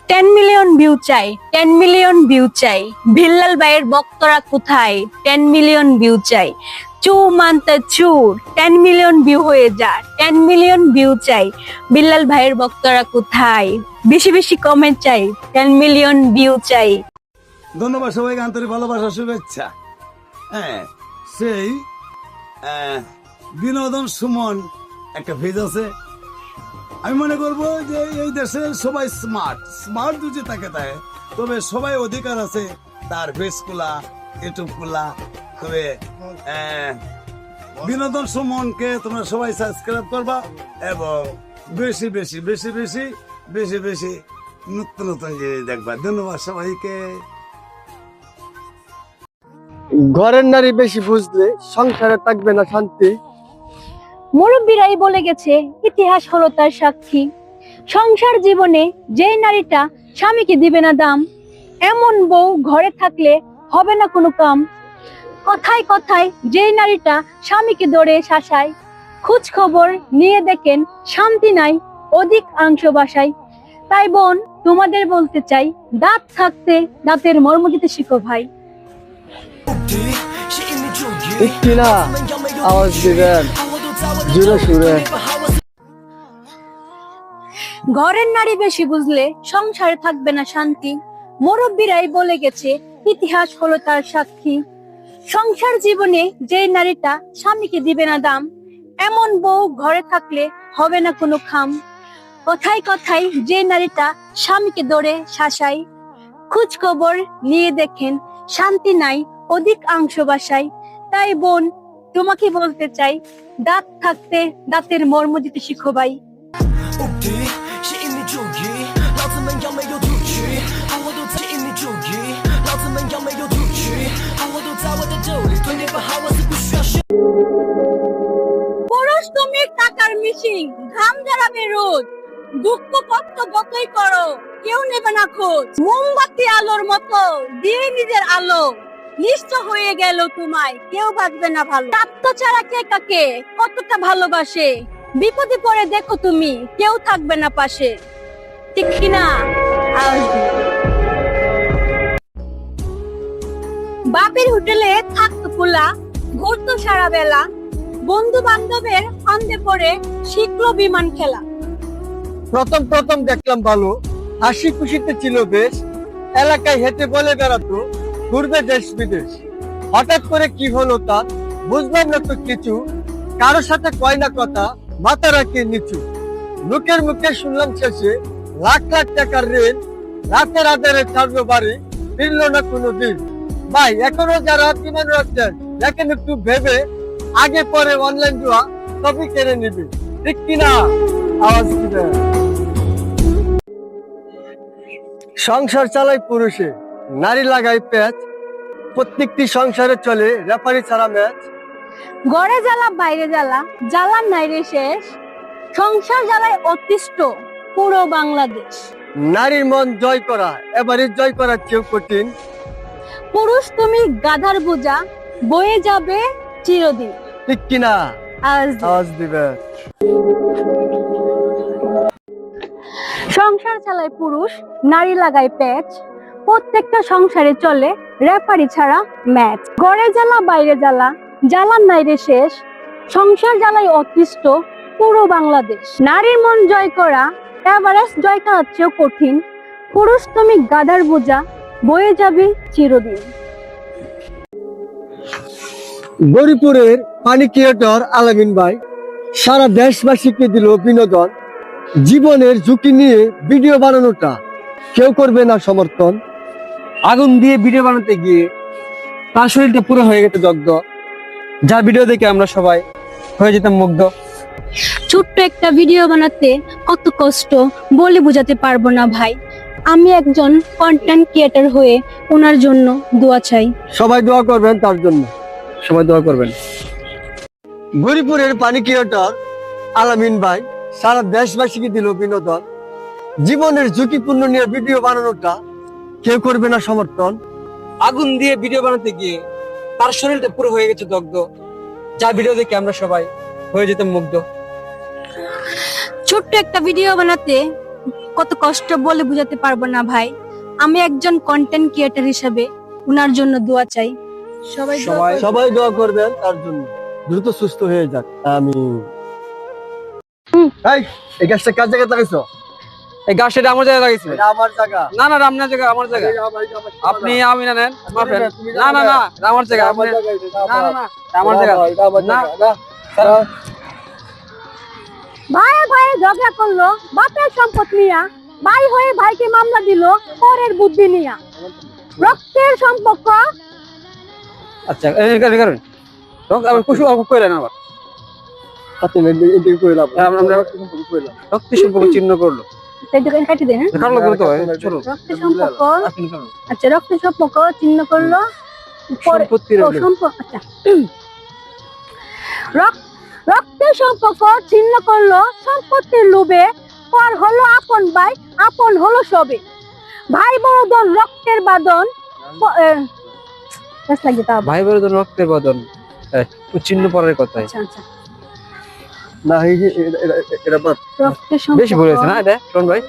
10 million view চাই, 10 million view চাই। ভিল্লাল ভাইয়ের বক্তরা কোথায়? 10 মিলিয়ন ভিউ চাই। চু মানতে চুর, 10 মিলিয়ন ভিউ হয়ে যা, 10 মিলিয়ন ভিউ চাই। বিল্লাল ভাইয়ের বক্তরা কোথায়? বেশি বেশি কমেন্ট চাই, 10 মিলিয়ন ভিউ চাই। ধন্যবাদ সবাইকে, আন্তরিক ভালোবাসা, শুভেচ্ছা। হ্যাঁ, সেই বিনোদন সুমন একটা পেজ আছে। আমি মনে করবো যে এই দেশের সবাই স্মার্ট যদি থাকে তবে সবাই অধিকার আছে তার পেজ খোলা, ইউটিউব খোলা। তবে বিনোদন সুমনকে তোমরা সবাই সাবস্ক্রাইব করবা এবং বেশি বেশি বেশি বেশি বেশি বেশি নতুন নতুন জিনিস দেখবা। ধন্যবাদ সবাইকে। ঘরের নারী বেশি বুঝলে সংসারে থাকবে না শান্তি। মুরব্বীরাই বলে গেছে, ইতিহাস হলো তার সাক্ষী। সংসার জীবনে যে নারীটা স্বামীকে দিবে না দাম, এমন বউ ঘরে থাকলে হবে না কোনো কাম। কথায় কথায় যে নারীটা স্বামীকে ধরে শাসায়, খোঁজ খবর নিয়ে দেখেন শান্তি নাই অধিকাংশ বাসায়। তাই বোন, তোমাদের বলতে চাই, দাঁত থাকতে দাঁতের মর্ম দিতে শিখো ভাই। একটি না আওয়াজ দিবেন জোরে সুরে। ঘরের নারী বেশি বুঝলে সংসারে থাকবে না শান্তি। মুরব্বীরাই বলে গেছে, ইতিহাস হলো তার সাক্ষী। সংসার জীবনে যে নারীটা স্বামীকে দিবে না দাম, এমন বউ ঘরে থাকলে হবে না কোনো খাম। কথায় কথায় যে নারীটা স্বামীকে ধরে শাসায়, খোঁজ খবর নিয়ে দেখেন শান্তি নাই অধিকাংশ বাসায়। তাই বোন, তোমাকে বলতে চাই, দাঁত থাকতে দাঁতের মর্ম দিতে শিখো ভাই। পুরুষ তুমি টাকার মিশিং, ঘাম ঝরাবে রোদ, দুঃখ কষ্ট যতই করো কেউ নেবে না খোঁজ। মোমবাতি আলোর মতো দিয়ে নিজের আলো, নিঃস্ব হয়ে গেল তোমায় কেউ বাঁচবে না ভালো। স্বার্থ ছাড়া কে কাকে কতটা ভালোবাসে, বিপদে পড়ে দেখো তুমি কেউ থাকবে না পাশে। ঠিক কিনা? বাপের হোটেলে থাকতো খোলা, ঘুরতো সারা বেলা, বন্ধু বান্ধবের ফান্দে পড়ে শিখলো বিমান খেলা। প্রথম প্রথম দেখলাম ভালো, হাসি খুশিতে ছিল বেশ, এলাকায় হেঁটে বলে বেড়াতো ঘুরবে দেশ বিদেশ। হঠাৎ করে কি হলো তা বুঝলাম না তো কিছু, কারো সাথে কয় না কথা, মাথা রাখে নিচু। লোকের মুখে শুনলাম শেষে লাখ লাখ টাকার ঋণ, রাতের আধারে ছাড়লো বাড়ি, ফিরলো না কোনো দিন। ভাই এখনো যারা বিমান রাখছেন দেখেন একটু ভেবে, আগে পরে অনলাইন জুয়া সবই কেড়ে নিবে। ঠিক কিনা? আওয়াজ দিবে। সংসার চালায় পুরুষে, নারী লাগায় প্যাচ, প্রত্যেকটি সংসারে চলে রেফারি ছাড়া ম্যাচ। ঘরে জ্বালা বাইরে জ্বালা, জ্বালার নাই রে শেষ, সংসার জ্বালায় অতিষ্ঠ পুরো বাংলাদেশ। নারীর মন জয় করা এবারে জয় করার চেয়েও কঠিন। পুরুষ তুমি গাধার বোঝা, বয়ে যাবে চিরদিন। ঠিক কিনা? আওয়াজ দিবে। সংসার চালায় পুরুষ, নারী লাগায় প্যাচ, প্রত্যেকটা সংসারে চলে রেফারি ছাড়া ম্যাচ। ঘরে জ্বালা বাইরে জ্বালা, জ্বালার নাই রে শেষ, সংসার জ্বালায় অতিষ্ঠ পুরো বাংলাদেশ। নারীর মন জয় করা এভারেস্ট জয় করার চেয়েও কঠিন। পুরুষ তুমি গাধার বোঝা, বয়ে যাবে চিরদিন। গরিপুরের পানি ক্রিয়েটর আলামিন ভাই সারা দেশবাসীকে দিল বিনোদন। জীবনের ঝুঁকি নিয়ে ভিডিও বানানোটা কেউ করবে না সমর্থন। আগুন দিয়ে ভিডিও বানাতে গিয়ে তার শরীরটা পুরো হয়ে গেছে দগ্ধ, যার ভিডিও দেখে আমরা সবাই হয়ে যেতাম মুগ্ধ। ছোট্ট একটা ভিডিও বানাতে কত কষ্ট বলে বোঝাতে পারবো না ভাই। আমি একজন কন্টেন্ট ক্রিয়েটর হয়ে ওনার জন্য দোয়া চাই। সবাই দোয়া করবেন তার জন্য, সবাই দোয়া করবেন। গরিপুরের পানি ক্রিয়েটর আলামিন ভাই সারা দেশবাসীকে দিল বিনোদন। জীবনের ঝুঁকিপূর্ণ নিয়ে ভিডিও বানানোটা কেউ করবে না সমর্থন। আগুন দিয়ে ভিডিও বানাতে গিয়ে তার শরীরটা পুরো হয়ে গেছে দগ্ধ, যা ভিডিও দেখে আমরা সবাই হয়ে যেতাম মুগ্ধ। ছোট্ট একটা ভিডিও বানাতে কত কষ্ট বলে বোঝাতে পারবো না ভাই। আমি একজন কন্টেন্ট ক্রিয়েটর হিসেবে উনার জন্য দোয়া চাই। সবাই দোয়া করবেন। সবাই দোয়া করবেন তার জন্য, দ্রুত সুস্থ হয়ে যাক। আমি এই গাছটা কার জায়গায় লাগাইছো? এই গাছটা আমার জায়গায় লাগিয়েছে। এটা আমার জায়গা। না না আপনার জায়গা, আমার জায়গা। আপনি আমি না নেন মাফেন। না না না এটা আমার জায়গা। আপনি না না না এটা আমার জায়গা। না ভাই ভাই ঝগড়া করলো বাপের সম্পদ নিয়া, ভাই হয়ে ভাইকে মামলা দিল পরের বুদ্ধি নিয়া। রক্তের সম্পর্ক আচ্ছা এই কারণ আমি কুশু কইলেন আবার এদিকে কইলাম আমরা রক্ত সম্পর্ক চিহ্ন করলো। দোকান কাটি দেন। কারণ লাগলো তো চলো রক্তের সম্পর্ক, আপনি কারণ আচ্ছা রক্তের সম্পর্ক চিহ্ন করলো পরে সম্পত্তির ও, সম্পর্ক আচ্ছা রক্তের সম্পর্ক ছিন্ন করলো সম্পত্তির লোভে, পর হলো আপন ভাই, আপন হলো সবে। ভাই বড়দন রক্তের বাদন লাগে তা। ভাই বোনের জন্য রক্তের বদন চিহ্ন পরের কথাই। আচ্ছা আচ্ছা না এটা রক্তের বেশি সম্পর্ক বলেছে না এটা শোন ভাই।